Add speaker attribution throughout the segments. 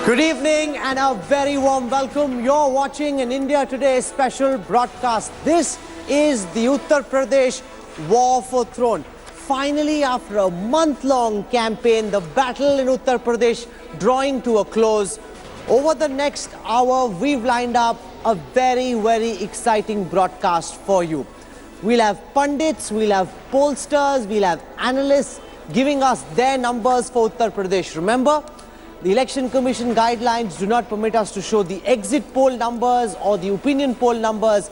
Speaker 1: Good evening and a very warm welcome. You're watching an India Today special broadcast. This is the Uttar Pradesh War for Throne. Finally, after a month-long campaign, the battle in Uttar Pradesh drawing to a close. Over the next hour, we've lined up a very, very exciting broadcast for you. We'll have pundits, we'll have pollsters, we'll have analysts giving us their numbers for Uttar Pradesh. Remember, the Election Commission guidelines do not permit us to show the exit poll numbers or the opinion poll numbers.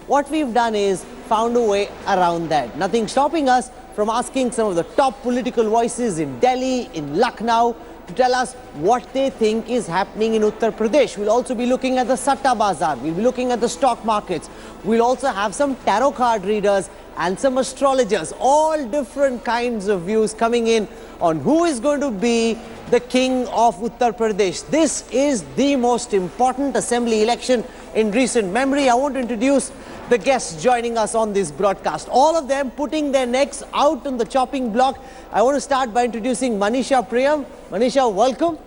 Speaker 1: What we've done is found a way around that. Nothing stopping us from asking some of the top political voices in Delhi, in Lucknow, to tell us what they think is happening in Uttar Pradesh. We'll also be looking at the Satta Bazaar. We'll be looking at the stock markets. We'll also have some tarot card readers and some astrologers. All different kinds of views coming in on who is going to be the king of Uttar Pradesh. This is the most important assembly election in recent memory. I want to introduce the guests joining us on this broadcast. All of them putting their necks out on the chopping block. I want to start by introducing Manisha Priam. Manisha, welcome.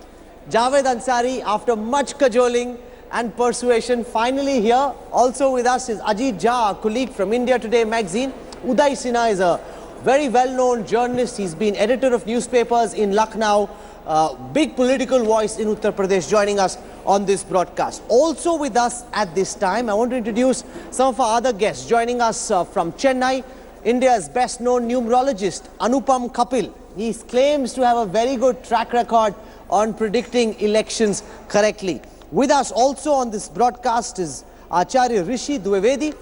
Speaker 1: Javid Ansari, after much cajoling and persuasion, finally here. Also with us is Ajit Jha, a colleague from India Today magazine. Udai Sinha is a very well-known journalist. He's been editor of newspapers in Lucknow. Big political voice in Uttar Pradesh, joining us on this broadcast. Also with us at this time, I want to introduce some of our other guests. Joining us from Chennai, India's best-known numerologist, Anupam Kapil. He claims to have a very good track record on predicting elections correctly. With us also on this broadcast is Acharya Rishi Dwivedi.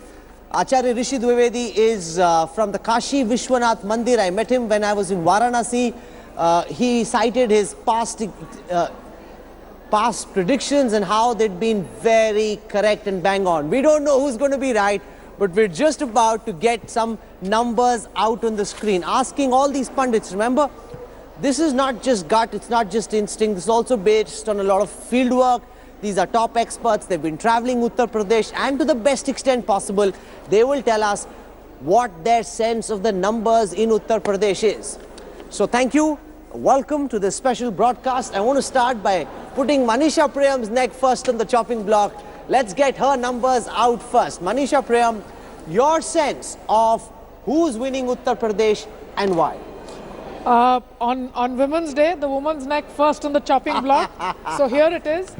Speaker 1: Acharya Rishi Dwivedi is from the Kashi Vishwanath Mandir. I met him when I was in Varanasi. He cited his past predictions and how they'd been very correct and bang on. We don't know who's going to be right, but we're just about to get some numbers out on the screen. Asking all these pundits, remember, this is not just gut, it's not just instinct, this is also based on a lot of field work. These are top experts, they've been traveling Uttar Pradesh, and to the best extent possible, they will tell us what their sense of the numbers in Uttar Pradesh is. So thank you. Welcome to this special broadcast. I want to start by putting Manisha Priam's neck first on the chopping block. Let's get her numbers out first. Manisha Priam, your sense of who's winning Uttar Pradesh and why?
Speaker 2: On Women's Day, the woman's neck first on the chopping block. So here it is.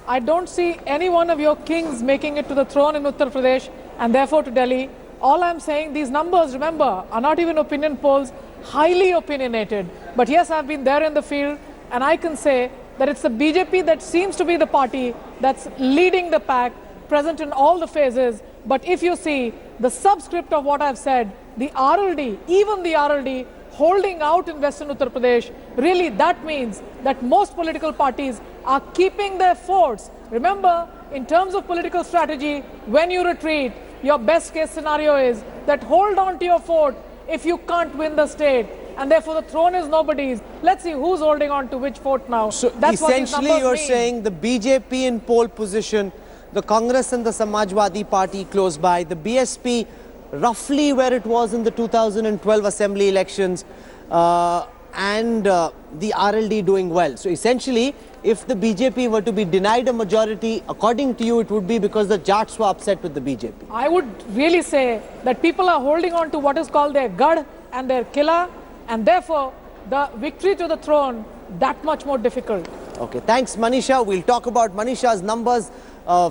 Speaker 2: I don't see any one of your kings making it to the throne in Uttar Pradesh and therefore to Delhi. All I'm saying, these numbers, remember, are not even opinion polls, highly opinionated. But yes, I've been there in the field, and I can say that it's the BJP that seems to be the party that's leading the pack, present in all the phases. But if you see the subscript of what I've said, the RLD, even the RLD, holding out in Western Uttar Pradesh, really that means that most political parties are keeping their forts. Remember, in terms of political strategy, when you retreat, your best case scenario is that hold on to your fort if you can't win the state. And therefore the throne is nobody's. Let's see who's holding on to which fort now.
Speaker 1: So
Speaker 2: that's
Speaker 1: essentially you're saying the BJP in pole position, the Congress and the Samajwadi Party close by, the BSP roughly where it was in the 2012 assembly elections, and the RLD doing well. So essentially, if the BJP were to be denied a majority, according to you, it would be because the Jats were upset with the BJP.
Speaker 2: I would really say that people are holding on to what is called their Gad and their Killa, and therefore the victory to the throne that much more difficult.
Speaker 1: Okay, thanks Manisha. We'll talk about Manisha's numbers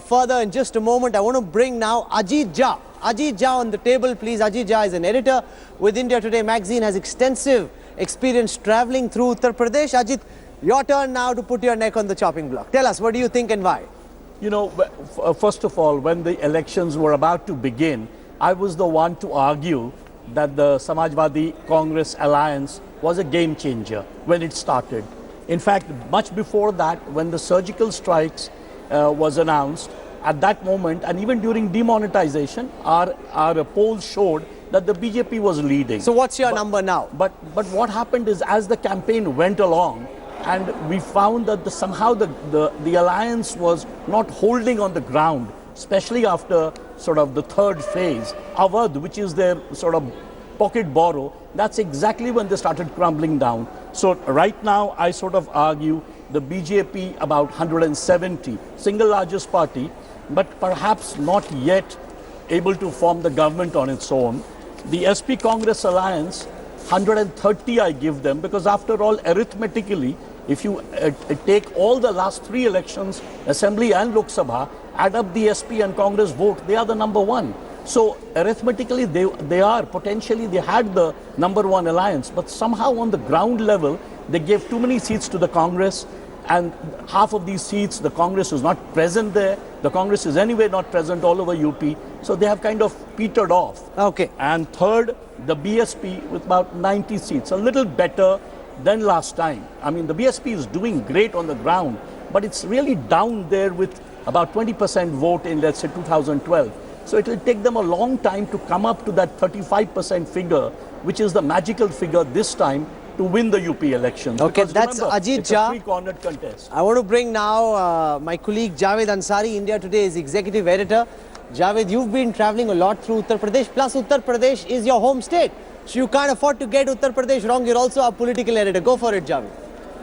Speaker 1: further in just a moment. I want to bring now Ajit Jha. Ajit Jha on the table, please. Ajit Jha is an editor with India Today magazine, has extensive experience traveling through Uttar Pradesh. Ajit, your turn now to put your neck on the chopping block. Tell us, what do you think and why?
Speaker 3: You know, first of all, when the elections were about to begin, I was the one to argue that the Samajwadi Congress alliance was a game changer when it started. In fact, much before that, when the surgical strikes was announced, at that moment, and even during demonetization, our polls showed that the BJP was leading.
Speaker 1: So what's your number now?
Speaker 3: But what happened is, as the campaign went along, and we found that somehow the alliance was not holding on the ground, especially after sort of the third phase, Awadh, which is their sort of pocket borrow, that's exactly when they started crumbling down. So right now, I sort of argue the BJP about 170, single largest party, but perhaps not yet able to form the government on its own. The SP Congress alliance, 130 I give them, because after all, arithmetically, if you take all the last 3 elections, Assembly and Lok Sabha, add up the SP and Congress vote, they are the number 1. So arithmetically, they are potentially, they had the number 1 alliance, but somehow on the ground level, they gave too many seats to the Congress, and half of these seats, the Congress is not present there. The Congress is anyway not present all over UP. So they have kind of petered off.
Speaker 1: Okay.
Speaker 3: And third, the BSP with about 90 seats, a little better than last time. I mean, the BSP is doing great on the ground, but it's really down there with about 20% vote in, let's say, 2012. So it will take them a long time to come up to that 35% figure, which is the magical figure this time to win the UP elections.
Speaker 1: Okay,
Speaker 3: Because
Speaker 1: that's
Speaker 3: remember,
Speaker 1: Ajit
Speaker 3: it's
Speaker 1: Jha.
Speaker 3: a three-cornered contest.
Speaker 1: I want to bring now my colleague Javid Ansari, India Today's executive editor. Javid, you've been traveling a lot through Uttar Pradesh, plus Uttar Pradesh is your home state. So you can't afford to get Uttar Pradesh wrong. You're also a political editor. Go for it, Javid.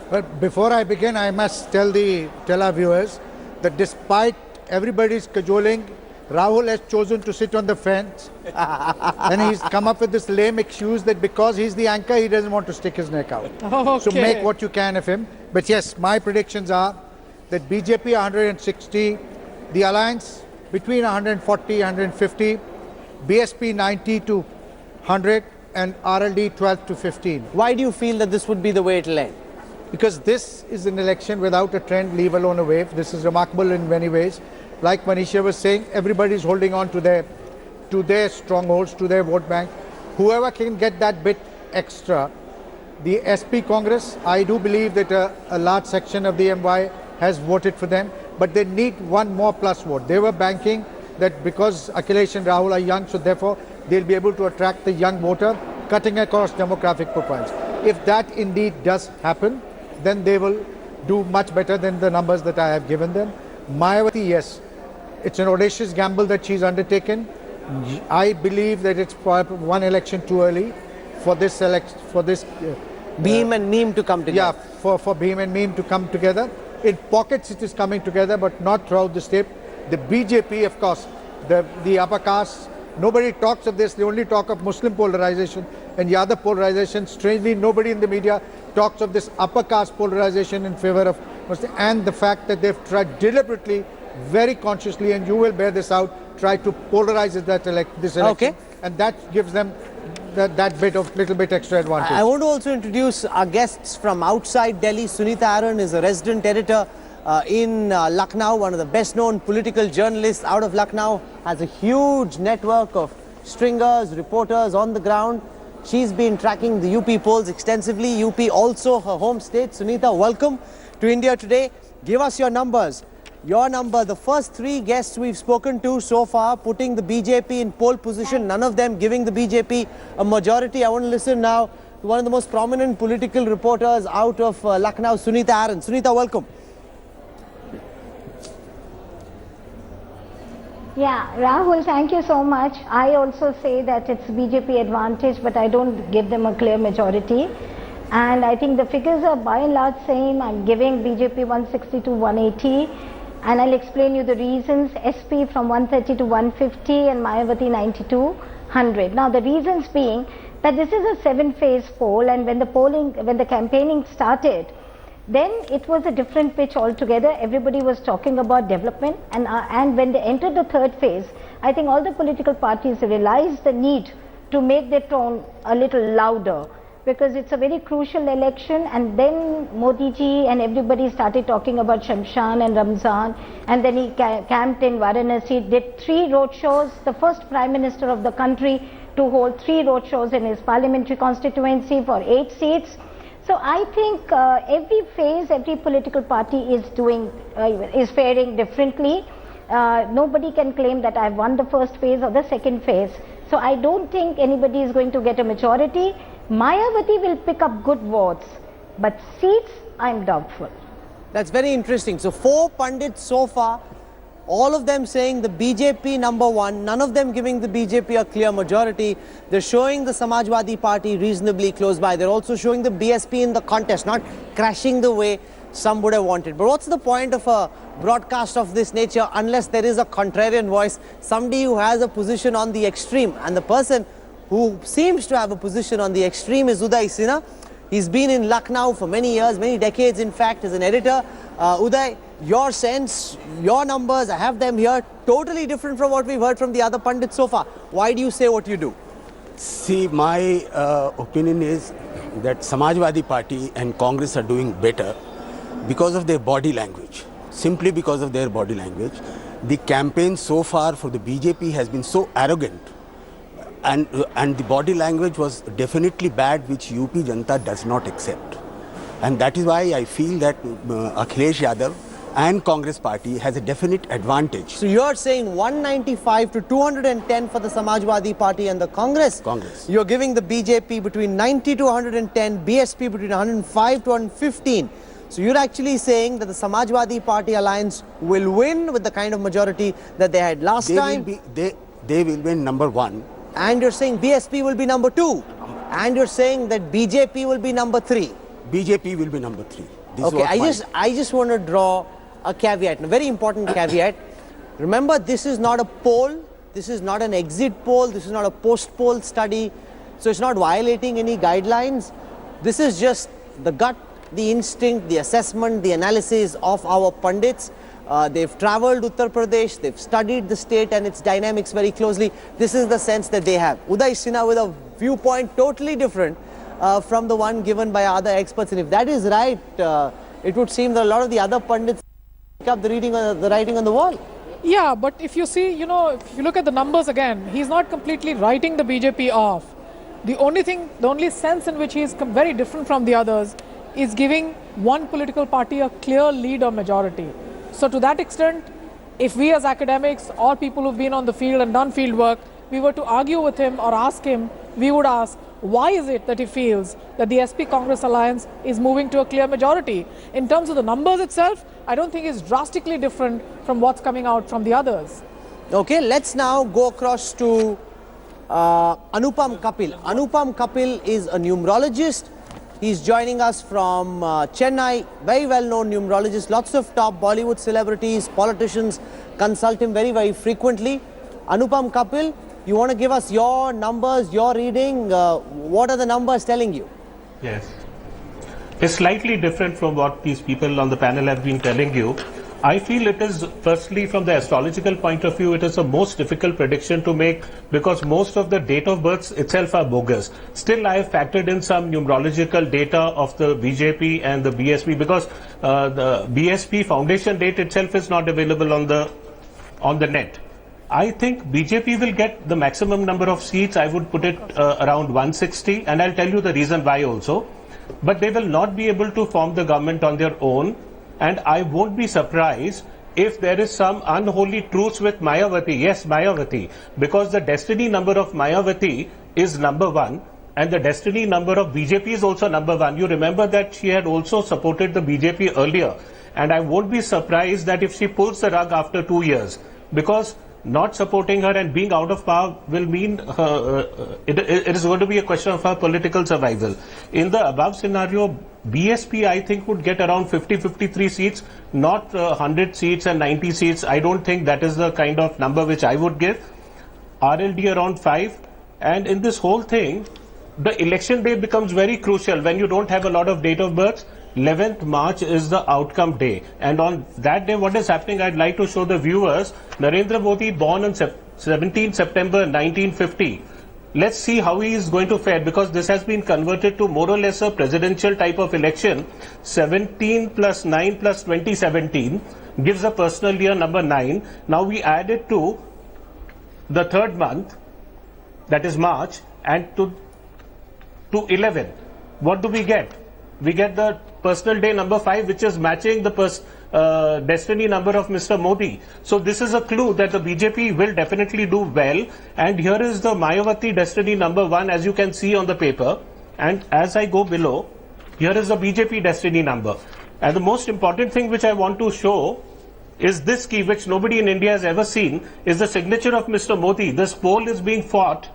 Speaker 4: But before I begin, I must tell our viewers that despite everybody's cajoling, Rahul has chosen to sit on the fence and he's come up with this lame excuse that because he's the anchor, he doesn't want to stick his neck out.
Speaker 2: Okay.
Speaker 4: So make what you can of him. But yes, my predictions are that BJP 160, the alliance between 140, 150, BSP 90 to 100 and RLD 12 to 15.
Speaker 1: Why do you feel that this would be the way it'll end?
Speaker 4: Because this is an election without a trend, leave alone a wave. This is remarkable in many ways. Like Manisha was saying, everybody is holding on to their strongholds, to their vote bank. Whoever can get that bit extra, the SP Congress, I do believe that a large section of the MY has voted for them, but they need one more plus vote. They were banking that because Akhilesh and Rahul are young, so therefore they'll be able to attract the young voter, cutting across demographic profiles. If that indeed does happen, then they will do much better than the numbers that I have given them. Mayawati, yes, it's an audacious gamble that she's undertaken. I believe that it's one election too early for this
Speaker 1: Beam and meme to come together.
Speaker 4: yeah, for Beam and Meme to come together. In pockets it is coming together, but not throughout the state. The BJP, of course, the upper caste, nobody talks of this. They only talk of Muslim polarization and the other polarization. Strangely, nobody in the media talks of this upper caste polarization in favor of Muslim, and the fact that they've tried deliberately, very consciously, and you will bear this out, try to polarize this election.
Speaker 1: Okay.
Speaker 4: And that gives them that little bit extra advantage.
Speaker 1: I want to also introduce our guests from outside Delhi. Sunita Aron is a resident editor in Lucknow, one of the best known political journalists out of Lucknow, has a huge network of stringers, reporters on the ground. She's been tracking the UP polls extensively. UP also her home state. Sunita, welcome to India Today. Give us your numbers. Your number, the first 3 guests we've spoken to so far, putting the BJP in pole position, none of them giving the BJP a majority. I want to listen now to one of the most prominent political reporters out of Lucknow, Sunita Aron. Sunita, welcome.
Speaker 5: Yeah, Rahul, thank you so much. I also say that it's BJP advantage, but I don't give them a clear majority. And I think the figures are by and large same. I'm giving BJP 160 to 180. And I'll explain you the reasons. SP from 130 to 150 and Mayawati 90 to 100. Now the reasons being that this is a 7-phase poll, and when the campaigning started, then it was a different pitch altogether. Everybody was talking about development, and when they entered the 3rd phase, I think all the political parties realized the need to make their tone a little louder, because it's a very crucial election. And then Modi ji and everybody started talking about Shamshan and Ramzan, and then he camped in Varanasi, did 3 roadshows, the first Prime Minister of the country to hold 3 roadshows in his parliamentary constituency for 8 seats. So I think every phase, every political party is faring differently. Nobody can claim that I've won the first phase or the second phase. So I don't think anybody is going to get a majority. Mayawati will pick up good votes, but seats, I'm doubtful.
Speaker 1: That's very interesting. So 4 pundits so far All of them saying the BJP number one, none of them giving the BJP a clear majority. They're showing the Samajwadi Party reasonably close by. They're also showing the BSP in the contest, not crashing the way some would have wanted. But what's the point of a broadcast of this nature unless there is a contrarian voice, somebody who has a position on the extreme? And the person who seems to have a position on the extreme is Udai Sinha. He's been in Lucknow for many years, many decades in fact, as an editor. Uday, your sense, your numbers, I have them here, totally different from what we've heard from the other pundits so far. Why do you say what you do?
Speaker 6: See, my opinion is that Samajwadi Party and Congress are doing better because of their body language. Simply because of their body language. The campaign so far for the BJP has been so arrogant, and the body language was definitely bad, which UP Janata does not accept. And that is why I feel that Akhilesh Yadav and Congress Party has a definite advantage.
Speaker 1: So you're saying 195 to 210 for the Samajwadi Party and the Congress.
Speaker 6: Congress.
Speaker 1: You're giving the BJP between 90 to 110, BSP between 105 to 115. So you're actually saying that the Samajwadi Party alliance will win with the kind of majority that they had last time.
Speaker 6: They will win number one.
Speaker 1: And you're saying BSP will be number two. And you're saying that BJP will be number three.
Speaker 6: BJP will be number three. This
Speaker 1: Okay, I just want to draw a caveat, a very important caveat. Remember, this is not a poll. This is not an exit poll. This is not a post-poll study. So it's not violating any guidelines. This is just the gut, the instinct, the assessment, the analysis of our pundits. They've travelled Uttar Pradesh, they've studied the state and its dynamics very closely. This is the sense that they have. Udai Sinha with a viewpoint totally different from the one given by other experts. And if that is right, it would seem that a lot of the other pundits pick up the writing on the wall.
Speaker 2: Yeah, but if you see, you know, if you look at the numbers again, he's not completely writing the BJP off. The only sense in which he is very different from the others is giving one political party a clear lead or majority. So to that extent, if we as academics or people who've been on the field and done field work, we were to argue with him or ask him, we would ask, why is it that he feels that the SP-Congress alliance is moving to a clear majority? In terms of the numbers itself, I don't think it's drastically different from what's coming out from the others.
Speaker 1: Okay, let's now go across to Anupam Kapil. Anupam Kapil is a numerologist. He's joining us from Chennai, very well-known numerologist. Lots of top Bollywood celebrities, politicians consult him very, very frequently. Anupam Kapil, you want to give us your numbers, your reading? What are the numbers telling you?
Speaker 7: Yes. It's slightly different from what these people on the panel have been telling you. I feel it is, firstly, from the astrological point of view, it is the most difficult prediction to make because most of the date of births itself are bogus. Still, I have factored in some numerological data of the BJP and the BSP because the BSP foundation date itself is not available on the net. I think BJP will get the maximum number of seats. I would put it around 160, and I'll tell you the reason why also. But they will not be able to form the government on their own. And I won't be surprised if there is some unholy truce with Mayawati. Yes, Mayawati. Because the destiny number of Mayawati is number one. And the destiny number of BJP is also number one. You remember that she had also supported the BJP earlier. And I won't be surprised that if she pulls the rug after 2 years. Because not supporting her and being out of power will mean it is going to be a question of her political survival. In the above scenario, BSP I think would get around 50-53 seats, not 100 seats and 90 seats. I don't think that is the kind of number which I would give. RLD around 5. And in this whole thing, the election day becomes very crucial when you don't have a lot of date of birth. 11th March is the outcome day, and on that day what is happening, I'd like to show the viewers. Narendra Modi born on 17 September 1950. Let's see how he is going to fare, because this has been converted to more or less a presidential type of election. 17 plus 9 plus 2017 gives a personal year number 9. Now we add it to the third month, that is March, and to 11. What do we get? We get the personal day number 5, which is matching the destiny number of Mr. Modi. So this is a clue that the BJP will definitely do well. And here is the Mayawati destiny number 1, as you can see on the paper. And as I go below, here is the BJP destiny number. And the most important thing which I want to show is this key, which nobody in India has ever seen, is the signature of Mr. Modi. This poll is being fought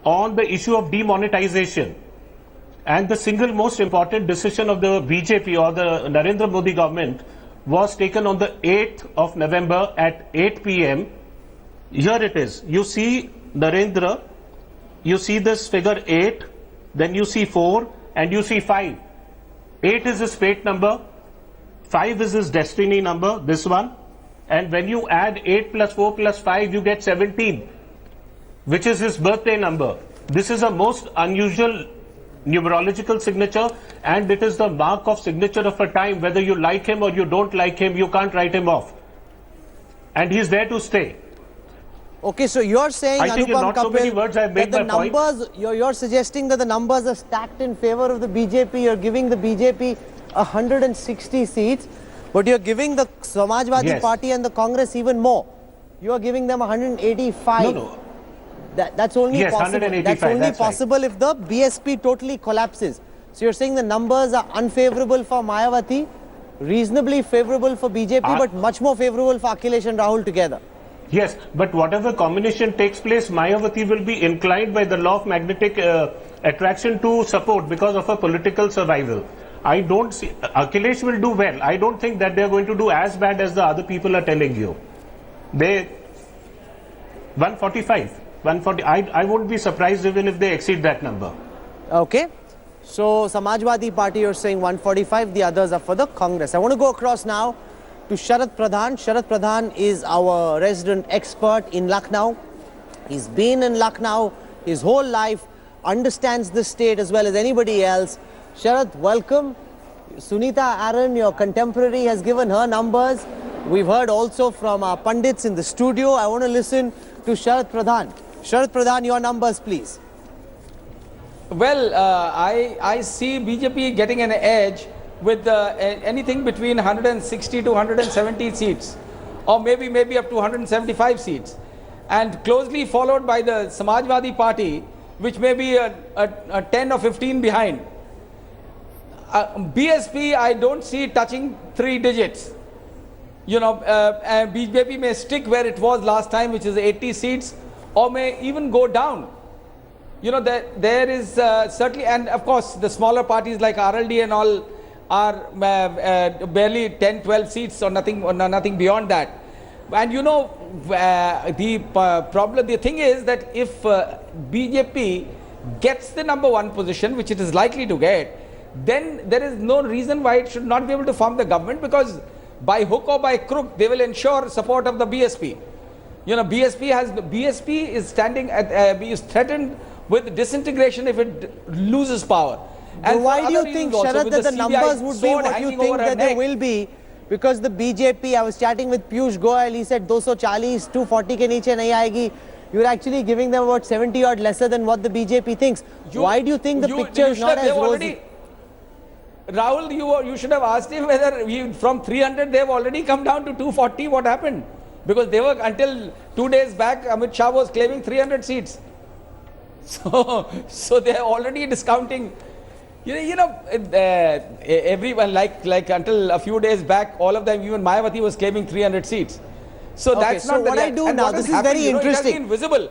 Speaker 7: on the issue of demonetization. And the single most important decision of the BJP or the Narendra Modi government was taken on the 8th of November at 8 p.m. Here it is. You see Narendra, you see this figure 8, then you see 4 and you see 5. 8 is his fate number, 5 is his destiny number, this one. And when you add 8 plus 4 plus 5, you get 17, which is his birthday number. This is a most unusual numerological signature, and it is the mark of signature of a time. Whether you like him or you don't like him, you can't write him off. And he's there to stay.
Speaker 1: Okay, so you're saying,
Speaker 7: I think in
Speaker 1: Anupam
Speaker 7: not so many
Speaker 1: Kapil,
Speaker 7: words I've made
Speaker 1: that the
Speaker 7: my point.
Speaker 1: numbers, you're suggesting that the numbers are stacked in favor of the BJP. You're giving the BJP 160 seats, but you're giving the Samajwadi
Speaker 7: Yes.
Speaker 1: Party and the Congress even more. You are giving them 185.
Speaker 7: No.
Speaker 1: That's only
Speaker 7: Yes,
Speaker 1: possible.
Speaker 7: 185,
Speaker 1: That's only
Speaker 7: that's right.
Speaker 1: possible if the BSP totally collapses. So you're saying the numbers are unfavorable for Mayawati, reasonably favorable for BJP, but much more favorable for Akhilesh and Rahul together.
Speaker 7: Yes, but whatever combination takes place, Mayawati will be inclined by the law of magnetic attraction to support because of her political survival. I don't see, Akhilesh will do well. I don't think that they're going to do as bad as the other people are telling you. They, 145, 140, I won't be surprised even if they exceed that number.
Speaker 1: Okay. So Samajwadi Party, you're saying 145, the others are for the Congress. I want to go across now to Sharat Pradhan. Sharat Pradhan is our resident expert in Lucknow. He's been in Lucknow his whole life, understands the state as well as anybody else. Sharat, welcome. Sunita Aron, your contemporary, has given her numbers. We've heard also from our pundits in the studio. I want to listen to Sharat Pradhan. Sharat Pradhan, your numbers, please.
Speaker 8: Well, I see BJP getting an edge with anything between 160 to 170 seats, or maybe up to 175 seats, and closely followed by the Samajwadi Party, which may be a 10 or 15 behind. BSP, I don't see touching 3 digits. You know, BJP may stick where it was last time, which is 80 seats, or may even go down. You know, there is certainly, and of course, the smaller parties like RLD and all are barely 10, 12 seats or nothing beyond that. And you know, the thing is that if BJP gets the #1 position, which it is likely to get, then there is no reason why it should not be able to form the government, because by hook or by crook, they will ensure support of the BSP. You know, BSP is standing at, is threatened with disintegration if it loses power.
Speaker 1: And why do you think, Sharat, that the numbers would be what you think that they will be? Because the BJP, I was chatting with Piyush Goyal, he said 240, 240 ke niche nahi aayegi. You're actually giving them about 70 odd lesser than what the BJP thinks. Why do you think the picture is not as rosy?
Speaker 8: Rahul, you should have asked him whether from 300 they've already come down to 240. What happened? Because they were, until 2 days back, Amit Shah was claiming 300 seats. So they are already discounting. You know, everyone, like until a few days back, all of them, even Mayawati was claiming 300 seats. So
Speaker 1: Okay,
Speaker 8: that's
Speaker 1: so
Speaker 8: not
Speaker 1: what I do now, this is very interesting.
Speaker 8: It has been visible.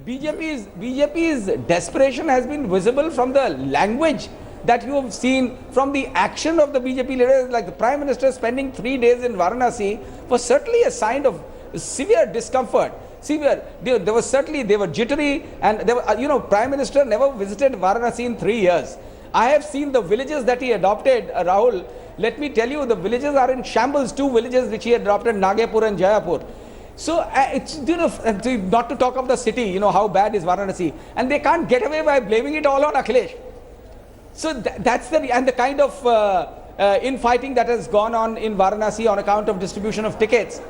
Speaker 8: BJP's desperation has been visible from the language that you have seen, from the action of the BJP leaders, like the Prime Minister spending 3 days in Varanasi, was certainly a sign of severe discomfort. They were certainly, they were jittery, and they were, you know, Prime Minister never visited Varanasi in 3 years. I have seen the villages that he adopted, Rahul. Let me tell you, the villages are in shambles. 2 villages which he adopted, Nagapur and Jayapur. So it's, you know, not to talk of the city, you know, how bad is Varanasi, and they can't get away by blaming it all on Akhilesh. So that's the kind of infighting that has gone on in Varanasi on account of distribution of tickets.